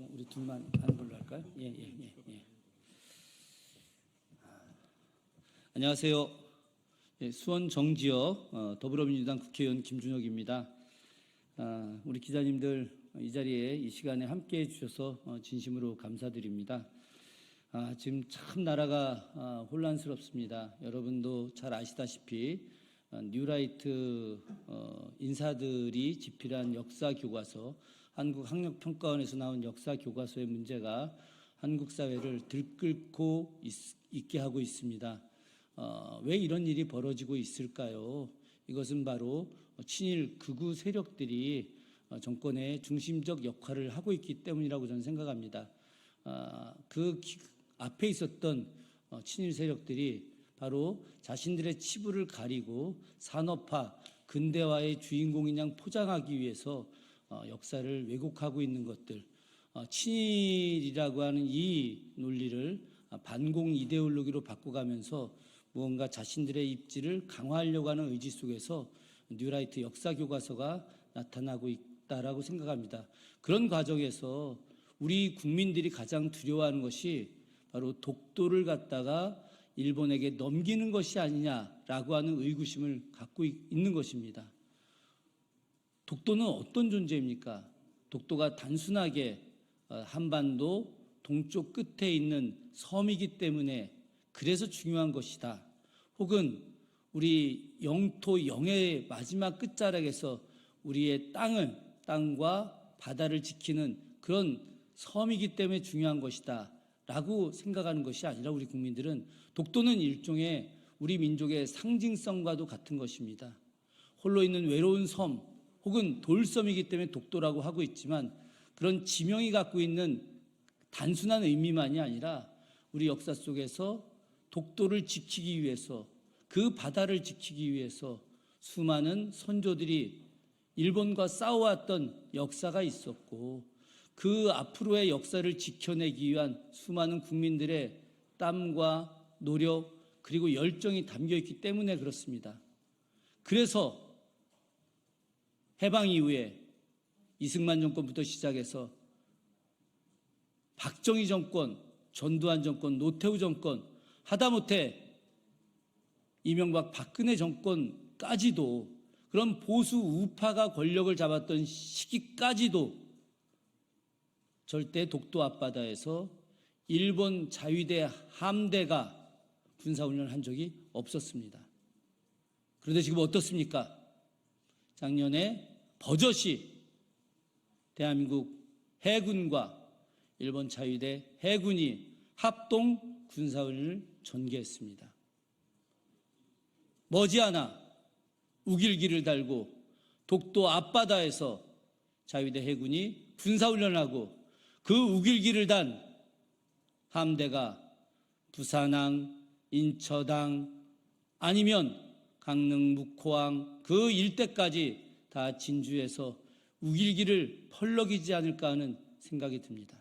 우리 둘만 하는 걸로 할까요? 예. 안녕하세요. 수원 정지역 더불어민주당 국회의원 김준혁입니다. 우리 기자님들 이 자리에 이 시간에 함께해 주셔서 진심으로 감사드립니다. 지금 참 나라가 혼란스럽습니다. 여러분도 잘 아시다시피 뉴라이트 인사들이 집필한 역사교과서, 한국학력평가원에서 나온 역사교과서의 문제가 한국 사회를 들끓고 있게 하고 있습니다. 왜 이런 일이 벌어지고 있을까요? 이것은 바로 친일 극우 세력들이 정권의 중심적 역할을 하고 있기 때문이라고 저는 생각합니다. 그 앞에 있었던 친일 세력들이 바로 자신들의 치부를 가리고 산업화, 근대화의 주인공인 양 포장하기 위해서 역사를 왜곡하고 있는 것들, 친일이라고 하는 이 논리를 반공 이데올로기로 바꿔가면서 무언가 자신들의 입지를 강화하려고 하는 의지 속에서 뉴라이트 역사교과서가 나타나고 있다라고 생각합니다. 그런 과정에서 우리 국민들이 가장 두려워하는 것이 바로 독도를 갖다가 일본에게 넘기는 것이 아니냐라고 하는 의구심을 갖고 있는 것입니다. 독도는 어떤 존재입니까? 독도가 단순하게 한반도 동쪽 끝에 있는 섬이기 때문에 그래서 중요한 것이다. 혹은 우리 영토 영해의 마지막 끝자락에서 우리의 땅과 바다를 지키는 그런 섬이기 때문에 중요한 것이다 라고 생각하는 것이 아니라, 우리 국민들은 독도는 일종의 우리 민족의 상징성과도 같은 것입니다. 홀로 있는 외로운 섬 혹은 돌섬이기 때문에 독도라고 하고 있지만, 그런 지명이 갖고 있는 단순한 의미만이 아니라 우리 역사 속에서 독도를 지키기 위해서, 그 바다를 지키기 위해서 수많은 선조들이 일본과 싸워왔던 역사가 있었고, 그 앞으로의 역사를 지켜내기 위한 수많은 국민들의 땀과 노력 그리고 열정이 담겨 있기 때문에 그렇습니다. 그래서 해방 이후에 이승만 정권부터 시작해서 박정희 정권, 전두환 정권, 노태우 정권, 하다못해 이명박 박근혜 정권까지도, 그런 보수 우파가 권력을 잡았던 시기까지도 절대 독도 앞바다에서 일본 자위대 함대가 군사훈련을 한 적이 없었습니다. 그런데 지금 어떻습니까? 작년에 버젓이 대한민국 해군과 일본 자위대 해군이 합동 군사훈련을 전개했습니다. 머지않아 우길기를 달고 독도 앞바다에서 자위대 해군이 군사훈련하고, 그 우길기를 단 함대가 부산항, 인처당 아니면 강릉, 묵호항 그 일대까지 다 진주해서 우길기를 펄럭이지 않을까 하는 생각이 듭니다.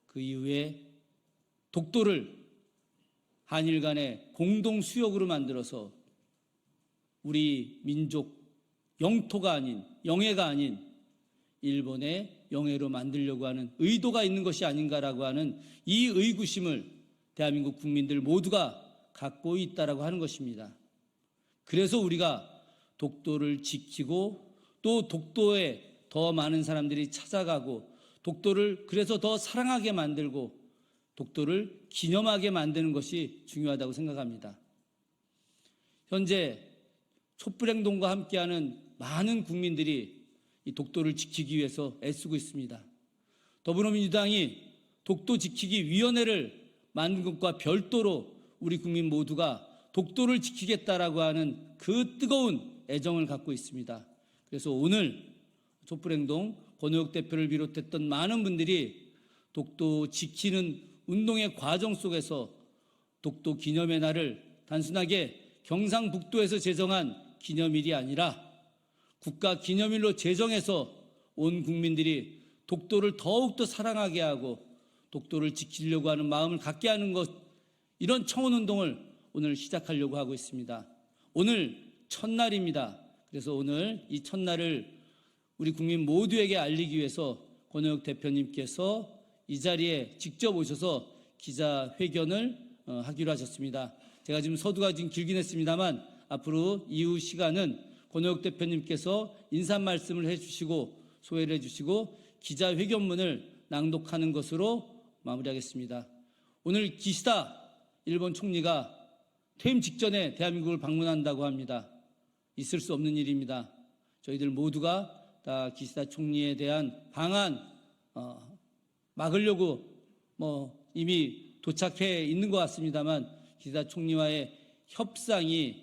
그 이후에 독도를 한일 간의 공동 수역으로 만들어서 우리 민족 영토가 아닌, 영해가 아닌 일본의 영해로 만들려고 하는 의도가 있는 것이 아닌가라고 하는 이 의구심을 대한민국 국민들 모두가 갖고 있다라고 하는 것입니다. 그래서 우리가 독도를 지키고, 또 독도에 더 많은 사람들이 찾아가고, 독도를 그래서 더 사랑하게 만들고, 독도를 기념하게 만드는 것이 중요하다고 생각합니다. 현재 촛불행동과 함께하는 많은 국민들이 이 독도를 지키기 위해서 애쓰고 있습니다. 더불어민주당이 독도 지키기 위원회를 만든 것과 별도로 우리 국민 모두가 독도를 지키겠다라고 하는 그 뜨거운 애정을 갖고 있습니다. 그래서 오늘 촛불행동 권오혁 대표를 비롯했던 많은 분들이 독도 지키는 운동의 과정 속에서 독도 기념의 날을 단순하게 경상북도에서 제정한 기념일이 아니라 국가 기념일로 제정해서 온 국민들이 독도를 더욱더 사랑하게 하고 독도를 지키려고 하는 마음을 갖게 하는 것, 이런 청원운동을 오늘 시작하려고 하고 있습니다. 오늘 첫날입니다. 그래서 오늘 이 첫날을 우리 국민 모두에게 알리기 위해서 권호혁 대표님께서 이 자리에 직접 오셔서 기자회견을 하기로 하셨습니다. 제가 지금 서두가 좀 길긴 했습니다만 앞으로 이후 시간은 권호혁 대표님께서 인사 말씀을 해주시고 소회를 해주시고 기자회견문을 낭독하는 것으로 마무리하겠습니다. 오늘 기시다 일본 총리가 퇴임 직전에 대한민국을 방문한다고 합니다. 있을 수 없는 일입니다. 저희들 모두가 다 기시다 총리에 대한 방안 막으려고 이미 도착해 있는 것 같습니다만 기시다 총리와의 협상이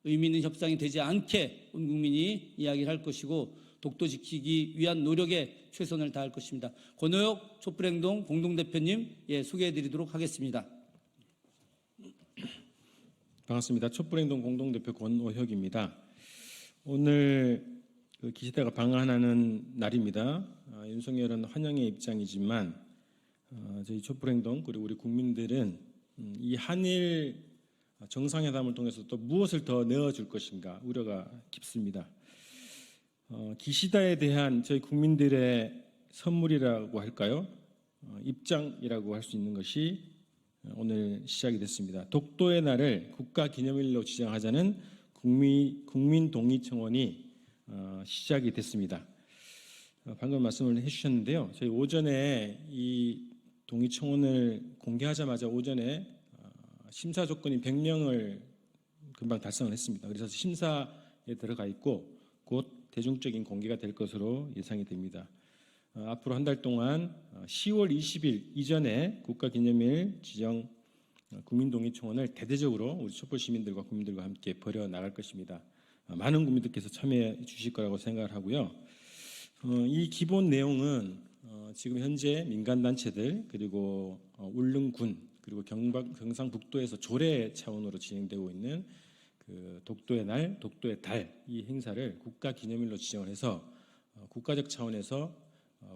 의미 있는 협상이 되지 않게 온 국민이 이야기를 할 것이고 독도 지키기 위한 노력에 최선을 다할 것입니다. 권호혁 촛불행동 공동대표님 소개해드리도록 하겠습니다. 반갑습니다. 촛불행동 공동대표 권호혁입니다. 오늘 기시다가 방한하는 날입니다. 윤석열은 환영의 입장이지만 저희 촛불행동 그리고 우리 국민들은 이 한일 정상회담을 통해서 또 무엇을 더 내어줄 것인가 우려가 깊습니다. 기시다에 대한 저희 국민들의 선물이라고 할까요? 입장이라고 할 수 있는 것이 오늘 시작이 됐습니다. 독도의 날을 국가기념일로 지정하자는 국민동의청원이 시작이 됐습니다. 방금 말씀을 해주셨는데요. 저희 오전에 이 동의청원을 공개하자마자 오전에 심사 조건인 100명을 금방 달성을 했습니다. 그래서 심사에 들어가 있고 곧 대중적인 공개가 될 것으로 예상이 됩니다. 앞으로 한 달 동안 10월 20일 이전에 국가기념일 지정 국민동의청원을 대대적으로 우리 촛불 시민들과 국민들과 함께 벌여 나갈 것입니다. 많은 국민들께서 참여해 주실 거라고 생각을 하고요. 이 기본 내용은 지금 현재 민간단체들 그리고 울릉군 그리고 경상북도에서 조례 차원으로 진행되고 있는 그 독도의 날, 독도의 달 이 행사를 국가기념일로 지정을 해서 국가적 차원에서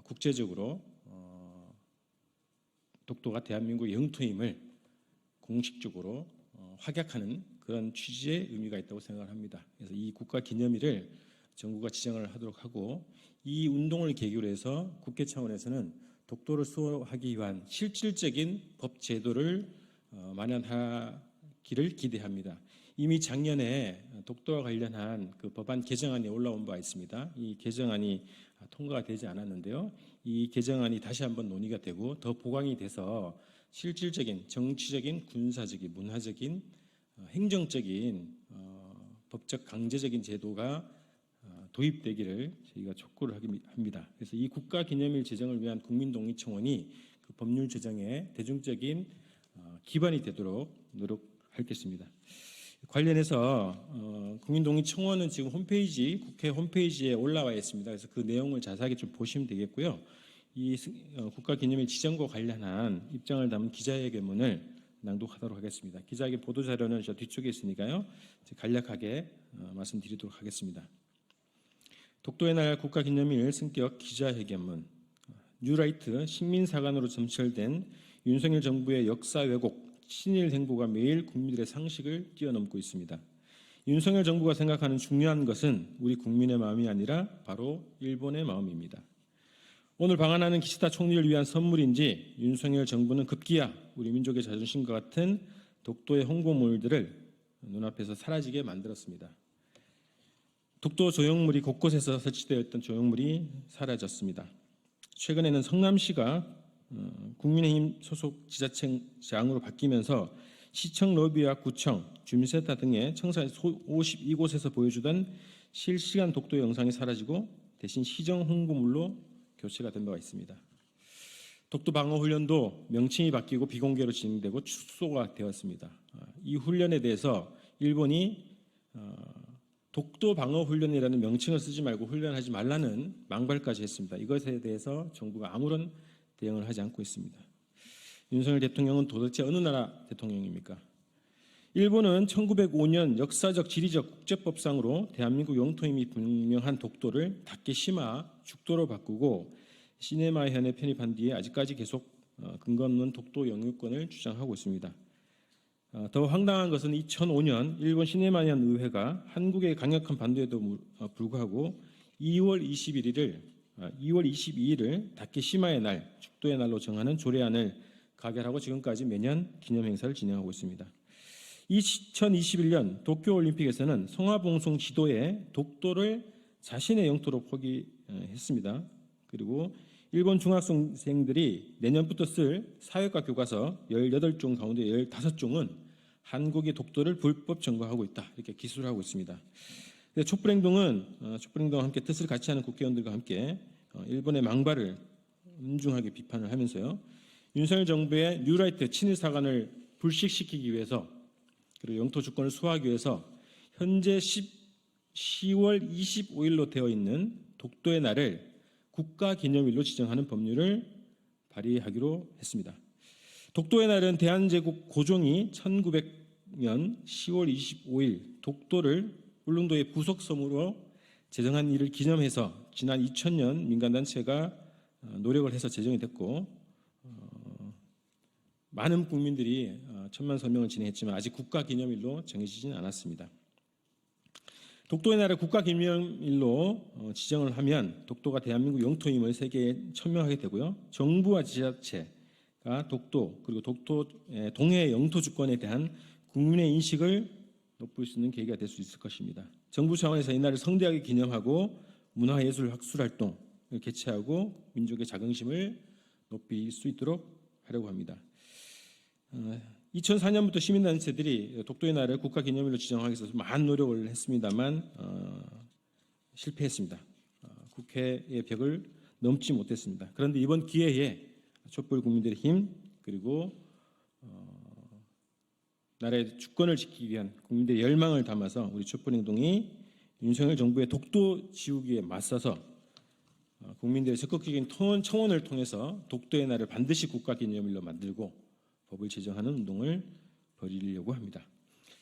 국제적으로 독도가 대한민국의 영토임을 공식적으로 확약하는 그런 취지의 의미가 있다고 생각을 합니다. 그래서 이 국가기념일을 정부가 지정을 하도록 하고 이 운동을 계기로 해서 국회 차원에서는 독도를 수호하기 위한 실질적인 법 제도를 마련하기를 기대합니다. 이미 작년에 독도와 관련한 그 법안 개정안이 올라온 바 있습니다. 이 개정안이 통과가 되지 않았는데요. 이 개정안이 다시 한번 논의가 되고 더 보강이 돼서 실질적인 정치적인, 군사적인, 문화적인, 행정적인 법적 강제적인 제도가 도입되기를 저희가 촉구를 합니다. 그래서 이 국가기념일 제정을 위한 국민동의청원이 그 법률 제정에 대중적인 기반이 되도록 노력하겠습니다. 관련해서 국민동의청원은 지금 국회 홈페이지에 올라와 있습니다. 그래서 그 내용을 자세하게 좀 보시면 되겠고요. 이 국가기념일 지정과 관련한 입장을 담은 기자회견문을 낭독하도록 하겠습니다. 기자회견 보도자료는 저 뒤쪽에 있으니까요. 간략하게 말씀드리도록 하겠습니다. 독도의 날 국가기념일 승격 기자회견문. 뉴라이트 식민사관으로 점철된 윤석열 정부의 역사 왜곡 친일 행보가 매일 국민들의 상식을 뛰어넘고 있습니다. 윤석열 정부가 생각하는 중요한 것은 우리 국민의 마음이 아니라 바로 일본의 마음입니다. 오늘 방한하는 기시다 총리를 위한 선물인지 윤석열 정부는 급기야 우리 민족의 자존심과 같은 독도의 홍보물들을 눈앞에서 사라지게 만들었습니다. 독도 조형물이 곳곳에서 설치되어 있던 조형물이 사라졌습니다. 최근에는 성남시가 국민의힘 소속 지자체장으로 바뀌면서 시청 로비와 구청, 주민센터 등의 청사 52곳에서 보여주던 실시간 독도 영상이 사라지고 대신 시정 홍보물로 교체가 된 바가 있습니다. 독도 방어 훈련도 명칭이 바뀌고 비공개로 진행되고 축소가 되었습니다. 이 훈련에 대해서 일본이 독도 방어 훈련이라는 명칭을 쓰지 말고 훈련하지 말라는 망발까지 했습니다. 이것에 대해서 정부가 아무런 대응을 하지 않고 있습니다. 윤석열 대통령은 도대체 어느 나라 대통령입니까? 일본은 1905년 역사적 지리적 국제법상으로 대한민국 영토임이 분명한 독도를 다케시마 죽도로 바꾸고 시네마현에 편입한 뒤에 아직까지 계속 근거 없는 독도 영유권을 주장하고 있습니다. 더 황당한 것은 2005년 일본 시네마현 의회가 한국의 강력한 반대에도 불구하고 2월 21일을 2월 22일을 다케시마의 날, 죽도의 날로 정하는 조례안을 가결하고 지금까지 매년 기념 행사를 진행하고 있습니다. 2021년 도쿄올림픽에서는 성화봉송 지도에 독도를 자신의 영토로 포기했습니다. 그리고 일본 중학생들이 내년부터 쓸 사회과 교과서 18종 가운데 15종은 한국이 독도를 불법 점거하고 있다, 이렇게 기술을 하고 있습니다. 촛불행동과 함께 뜻을 같이 하는 국회의원들과 함께 일본의 망발을 엄중하게 비판을 하면서요, 윤석열 정부의 뉴라이트 친일사관을 불식시키기 위해서, 그리고 영토 주권을 수호하기 위해서 현재 10월 25일로 되어 있는 독도의 날을 국가기념일로 지정하는 법률을 발의하기로 했습니다. 독도의 날은 대한제국 고종이 1900년 10월 25일 독도를 울릉도의 부속섬으로 제정한 일을 기념해서 지난 2000년 민간단체가 노력을 해서 제정이 됐고, 많은 국민들이 천만 서명을 진행했지만 아직 국가기념일로 정해지지는 않았습니다. 독도의 날을 국가기념일로 지정을 하면 독도가 대한민국 영토임을 세계에 천명하게 되고요, 정부와 지자체가 독도 그리고 독도 동해의 영토 주권에 대한 국민의 인식을 높일 수 있는 계기가 될 수 있을 것입니다. 정부 차원에서 이 날을 성대하게 기념하고 문화예술 학술활동을 개최하고 민족의 자긍심을 높일 수 있도록 하려고 합니다. 2004년부터 시민단체들이 독도의 날을 국가기념일로 지정하기 위해서 많은 노력을 했습니다만 실패했습니다. 국회의 벽을 넘지 못했습니다. 그런데 이번 기회에 촛불 국민들의 힘, 그리고 나라의 주권을 지키기 위한 국민들의 열망을 담아서 우리 촛불행동이 윤석열 정부의 독도 지우기에 맞서서 국민들의 적극적인 청원을 통해서 독도의 날을 반드시 국가기념일로 만들고 법을 제정하는 운동을 벌이려고 합니다.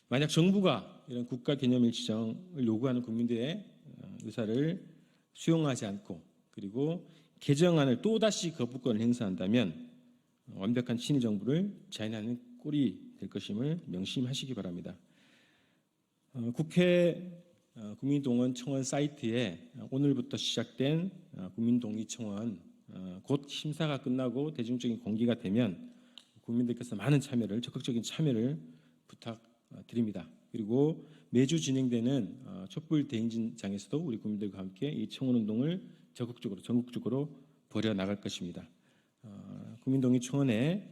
만약 정부가 이런 국가기념일 지정을 요구하는 국민들의 의사를 수용하지 않고, 그리고 개정안을 또다시 거부권을 행사한다면 완벽한 친일 정부를 자인하는 꼴이 될 것임을 명심하시기 바랍니다. 국회 국민동원 청원 사이트에 오늘부터 시작된 국민동의 청원, 곧 심사가 끝나고 대중적인 공개가 되면 국민들께서 많은 참여를, 적극적인 참여를 부탁드립니다. 그리고 매주 진행되는 촛불 대행진장에서도 우리 국민들과 함께 이 청원운동을 적극적으로, 전국적으로 벌여 나갈 것입니다. 국민동의 청원에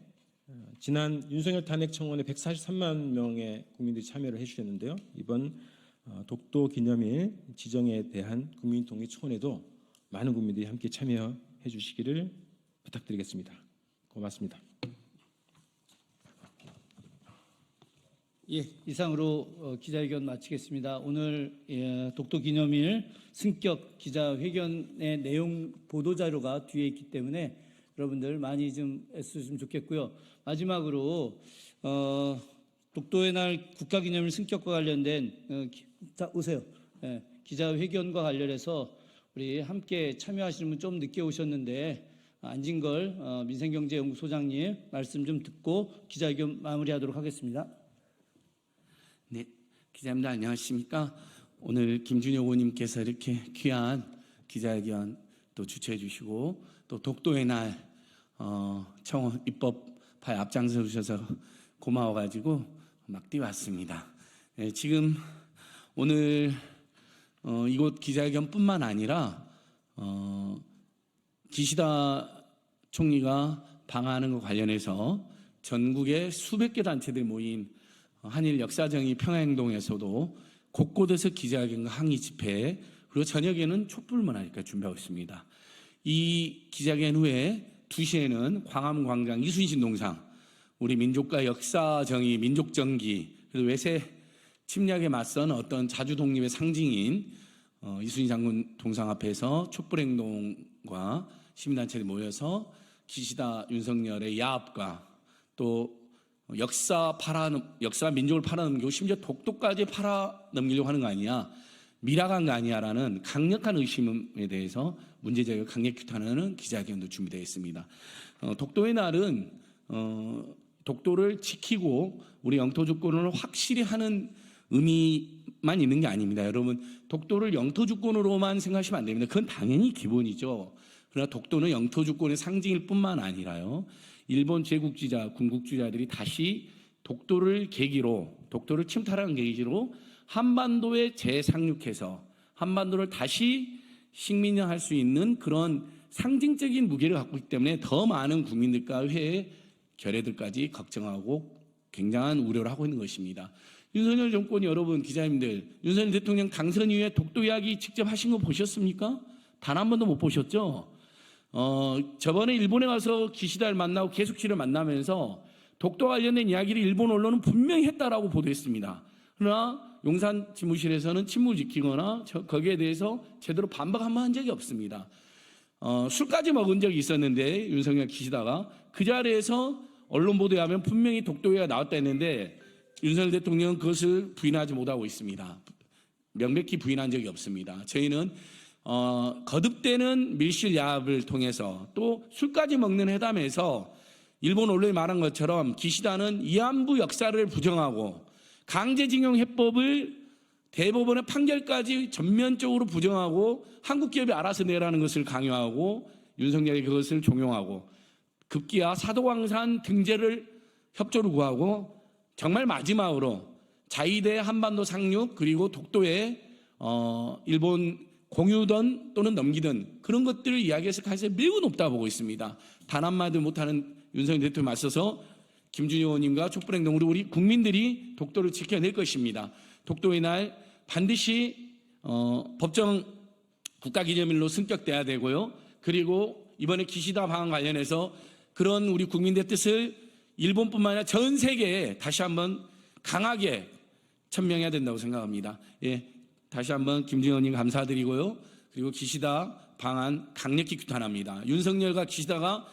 지난 윤석열 탄핵 청원에 143만 명의 국민들이 참여를 해주셨는데요, 이번 독도 기념일 지정에 대한 국민동의 청원에도 많은 국민들이 함께 참여해 주시기를 부탁드리겠습니다. 고맙습니다. 예, 이상으로 기자회견 마치겠습니다. 오늘 독도 기념일 승격 기자회견의 내용 보도자료가 뒤에 있기 때문에 여러분들 많이 좀 애쓰시면 좋겠고요. 마지막으로 독도의 날 국가기념일 승격과 관련된 자 오세요. 기자회견과 관련해서 우리 함께 참여하시는 분 좀 늦게 오셨는데 안진걸 민생경제연구소장님 말씀 좀 듣고 기자회견 마무리하도록 하겠습니다. 네, 기자님들 안녕하십니까? 오늘 김준혁 의원님께서 이렇게 귀한 기자회견 또 주최해 주시고 또 독도의 날 청원 입법파에 앞장서 주셔서 고마워가지고 막 뛰어왔습니다. 네, 지금 오늘 이곳 기자회견뿐만 아니라 기시다 총리가 방한하는 것 관련해서 전국의 수백 개 단체들이 모인 한일 역사정의 평화행동에서도 곳곳에서 기자회견과 항의 집회, 그리고 저녁에는 촛불문화니까 준비하고 있습니다. 이 기자회견 후에 2시에는 광화문광장 이순신 동상, 우리 민족과 역사정의, 민족정기, 그리고 외세 침략에 맞선 어떤 자주독립의 상징인 이순신 장군 동상 앞에서 촛불행동과 시민단체들이 모여서 기시다 윤석열의 야합과 또 역사 민족을 팔아넘기고 심지어 독도까지 팔아넘기려고 하는 거 아니야, 미락한 거 아니야라는 강력한 의심에 대해서 문제제기를 강력히 규탄하는 기자회견도 준비되어 있습니다. 독도의 날은 독도를 지키고 우리 영토 주권을 확실히 하는 의미만 있는 게 아닙니다. 여러분, 독도를 영토 주권으로만 생각하시면 안 됩니다. 그건 당연히 기본이죠. 그러나 독도는 영토 주권의 상징일 뿐만 아니라요, 일본 제국주의자, 군국주의자들이 다시 독도를 계기로, 독도를 침탈하는 계기로 한반도에 재상륙해서 한반도를 다시 식민화할 수 있는 그런 상징적인 무게를 갖고 있기 때문에 더 많은 국민들과 의회 결의들까지 걱정하고 굉장한 우려를 하고 있는 것입니다. 윤석열 정권이, 여러분 기자님들, 윤석열 대통령 당선 이후에 독도 이야기 직접 하신 거 보셨습니까? 단 한 번도 못 보셨죠? 저번에 일본에 가서 기시다를 만나고 계숙씨를 만나면서 독도 관련된 이야기를 일본 언론은 분명히 했다라고 보도했습니다. 그러나 용산 집무실에서는 침묵을 지키거나 거기에 대해서 제대로 반박 한번 한 적이 없습니다. 술까지 먹은 적이 있었는데 윤석열 기시다가 그 자리에서 언론 보도에 하면 분명히 독도 이야기가 나왔다 했는데 윤석열 대통령은 그것을 부인하지 못하고 있습니다. 명백히 부인한 적이 없습니다. 저희는 거듭되는 밀실 야합을 통해서 또 술까지 먹는 회담에서 일본 언론이 말한 것처럼 기시다는 위안부 역사를 부정하고 강제징용 해법을 대법원의 판결까지 전면적으로 부정하고 한국 기업이 알아서 내라는 것을 강요하고 윤석열이 그것을 종용하고 급기야 사도광산 등재를 협조를 구하고 정말 마지막으로 자위대 한반도 상륙 그리고 독도에 일본 공유든 또는 넘기든 그런 것들을 이야기했을 가능성이 매우 높다 보고 있습니다. 단 한마디 못하는 윤석열 대통령에 맞서서 김준희 의원님과 촛불행동 우리 국민들이 독도를 지켜낼 것입니다. 독도의 날 반드시 법정 국가기념일로 승격돼야 되고요. 그리고 이번에 기시다 방한 관련해서 그런 우리 국민들의 뜻을 일본뿐만 아니라 전 세계에 다시 한번 강하게 천명해야 된다고 생각합니다. 예, 다시 한번 김준희 의원님 감사드리고요. 그리고 기시다 방한 강력히 규탄합니다. 윤석열과 기시다가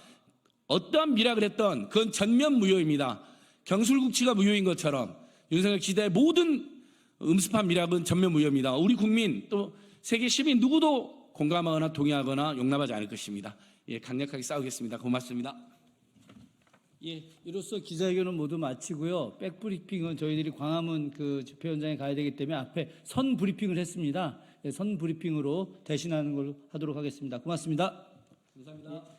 어떠한 미락을 했던 그건 전면 무효입니다. 경술국치가 무효인 것처럼 윤석열 기시다의 모든 음습한 미락은 전면 무효입니다. 우리 국민 또 세계 시민 누구도 공감하거나 동의하거나 용납하지 않을 것입니다. 예, 강력하게 싸우겠습니다. 고맙습니다. 예, 이로써 기자회견은 모두 마치고요. 백브리핑은 저희들이 광화문 그 집회 현장에 가야 되기 때문에 앞에 선 브리핑을 했습니다. 예, 선 브리핑으로 대신하는 걸로 하도록 하겠습니다. 고맙습니다. 감사합니다. 예.